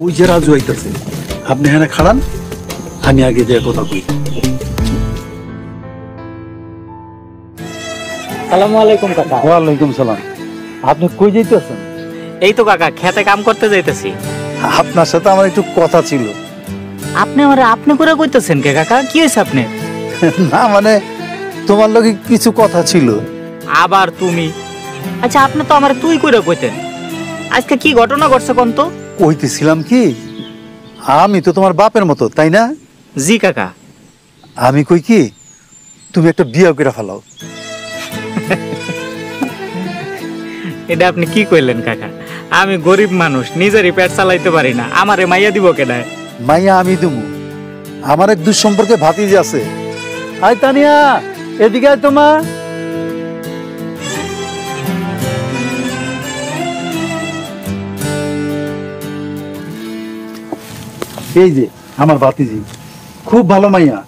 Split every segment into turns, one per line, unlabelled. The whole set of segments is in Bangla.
ওই যে রাজু আইতাছে, আপনি হ্যাঁ খাড়ান, আমি আগে যে কথা কই।
সালামু আলাইকুম কাকা।
ওয়ালাইকুম সালাম। আপনি কই যাইতেছেন?
এই তো কাকা, খেতে কাম করতে যাইতেছি।
আপনার সাথে আমার একটু কথা ছিল।
আপনি আমারে আপনি করে কইতেছেন কে কাকা? কি হয়েছে আপনি?
না মানে তোমার লগে কিছু কথা ছিল।
আবার তুমি? আচ্ছা, আপনি তো আমারে তুই করে কইতেন, আজকে কি ঘটনা ঘটছে কোন তো?
কইতেছিলাম কি, আমি তো তোমার বাপের মতো, তাই না?
জি কাকা।
আমি কই কি, তুমি একটা বিয়ে করে ফেলাও।
এটা আপনি কি কইলেন কাকা? আমি গরিব মানুষ, নিজেরই পেট চালাইতে পারি না, আমারে মাইয়া দিব কেডায়?
মাইয়া আমি দেবো। আমার এক দুঃসম্পর্কে ভাতিজি আছে। আই তানিয়া, এদিকে আয় তোমা। এই যে আমার ভাতিজি, খুব ভালো মাইয়া।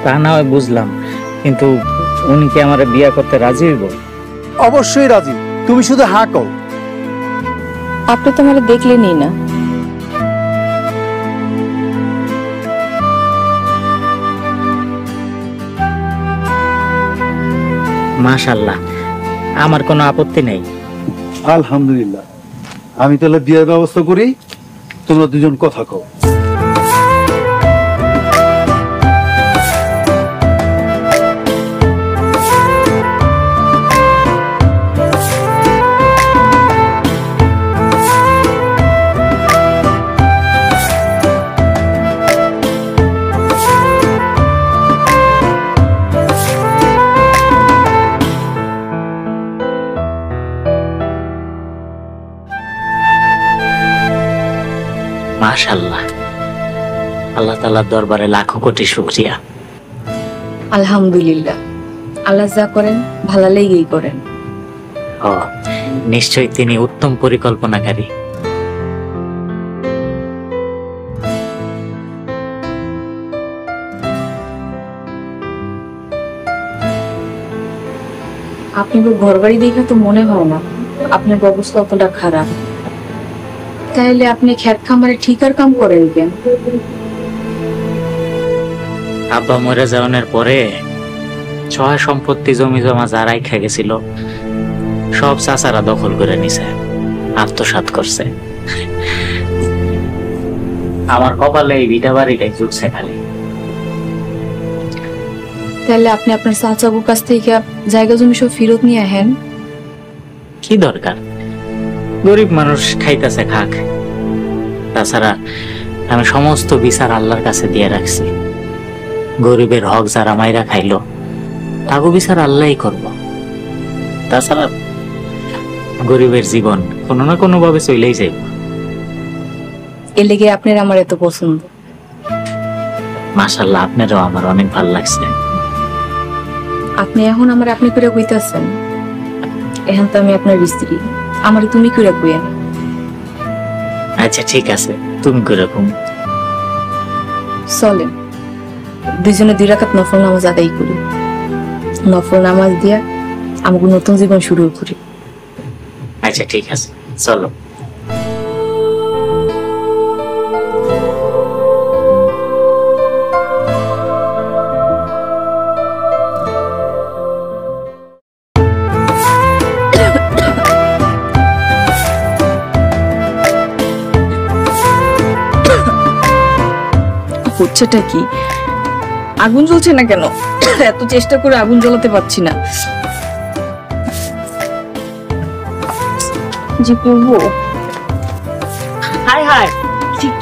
তা না হয় বুঝলাম, কিন্তু উনি কি আমারে বিয়া করতে রাজি হইব?
অবশ্যই রাজি, তুমি শুধু হা কও।
আপনি তো আমার দেখলেনই না।
মাশাআল্লাহ, আমার কোনো আপত্তি নেই।
আলহামদুলিল্লাহ, আমি তাহলে বিয়ের ব্যবস্থা করি, তোমরা দুজন কথা কও।
মাশাআল্লাহ, আল্লাহ তাআলার দরবারে লাখো কোটি শুকরিয়া।
আলহামদুলিল্লাহ, আল্লাহ যা করেন ভালো লেগেই করেন।
ও, নিশ্চয়ই তিনি উত্তম পরিকল্পনাকারী।
আপনার ঘর বাড়ি দেখে তো মনে হয় না আপনার অবস্থা অতটা খারাপ। তাইলে আপনি খেত খামারে ঠিকার কাম করেন কেন?
আব্বা মরে যাওয়ার পরে সহায় সম্পত্তি জমি জমা যা রাইখা গেছিল সব চাচারা দখল করে নিছে, আত্মসাৎ করছে। আমার কপালে এই ভিটা বাড়িটাই জুটছে খালি।
তাহলে আপনি আপনার চাচাবুর কাছ থেকে জায়গা জমি সব ফেরত নিয়ে আহেন।
কি দরকার, গরিব মানুষ খাইতেছে খাক। তাছাড়া আমি সমস্ত বিচার আল্লাহর কাছে দিয়ে রাখছি। গরিবের হক যারা মাইরা খাইলো তাকে বিচার আল্লাহই করব। তাছাড়া গরিবের জীবন কোনো না কোনো ভাবে চলেই যাইব।
এর লেগে আপনার আমার এত পছন্দ।
মাশাআল্লাহ, আপনারও আমার অনেক ভালো লাগছে।
আপনি এখন আমার আপনি করে কইতাছেন, এখন তো আমি আপনার স্ত্রী, আমার তুমি করে কইেন।
আচ্ছা ঠিক আছে, তুমি করে কম।
চলেন দুইজনে 2 রাকাত নফল নামাজ আদায় করি। নফল নামাজ দিয়া আমাকে নতুন জীবন শুরু করি।
আচ্ছা ঠিক আছে, চলো।
হচ্ছেটা কি? আগুন জ্বলছে না কেন? এত চেষ্টা করে আগুন জ্বালাতে পারছি না। জি করবো।
হাই হাই,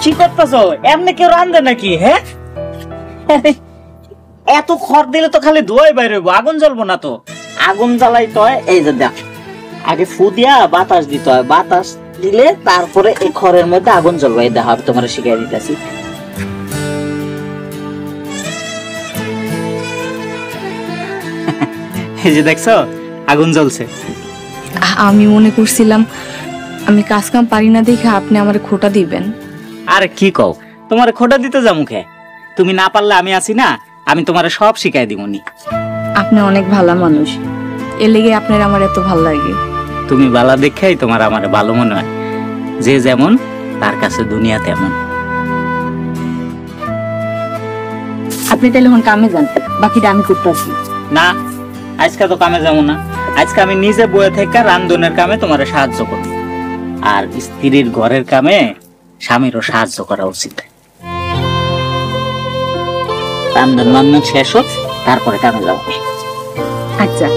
কি করতেছ? এমনি কেউ রান্ধে নাকি? হ্যাঁ, এত খড় দিলে তো খালি ধোঁয়াই বাইরে হইব, আগুন জ্বলবো না তো। আগুন জ্বালাইতে হয় এই যে দেখ, আগে ফু দিয়া বাতাস দিতে হয়, বাতাস দিলে তারপরে এই খড়ের মধ্যে আগুন জ্বলবে। এই দেখো, আমি তোমার শিখিয়ে দিতেছি। এই যে দেখছো, আগুন জ্বলছে।
আমি মনে করছিলাম আমি কাজ কাম পারি না দেখে আপনি আমার খোটা দিবেন।
আরে কি কও, তোমার খোটা দিতে যা মুখে? তুমি না পারলে আমি আছি না, আমি তোমারে সব শিখাই দিবনি।
আপনি অনেক ভালো মানুষ, এর লেগে আপনার আমার এত ভালো লাগে।
তুমি বালা দেখাই তোমার আমার ভালো মনে হয়। যে যেমন তার কাছে দুনিয়া তেমন।
আপনি তাহলে এখন কামে যান, বাকিটা আমি করতে আসি।
না, আজকে তো কামে যাবো না। আজকে আমি নিজে বয়ে থেকে রান্ধনের কামে তোমার সাহায্য করব। আর স্ত্রীর ঘরের কামে স্বামীরও সাহায্য করা উচিত। রান্ধন বান্ধন শেষ হোক, তারপরে কামে যাবো।
আচ্ছা।